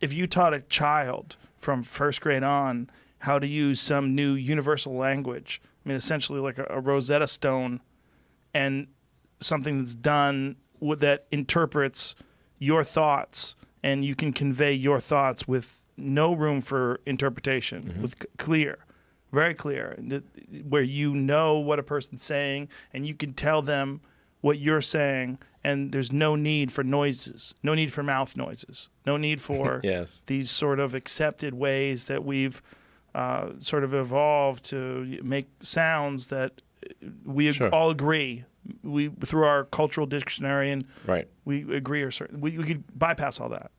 if you taught a child from first grade on how to use some new universal language, I mean, essentially like a Rosetta Stone, and something that's done that interprets your thoughts, and you can convey your thoughts with no room for interpretation, with clear, very clear, where you know what a person's saying, and you can tell them what you're saying, and there's no need for noises, no need for mouth noises, no need for these sort of accepted ways that we've sort of evolved to make sounds that we all agree. We through our cultural dictionary, and we agree, or we could bypass all that.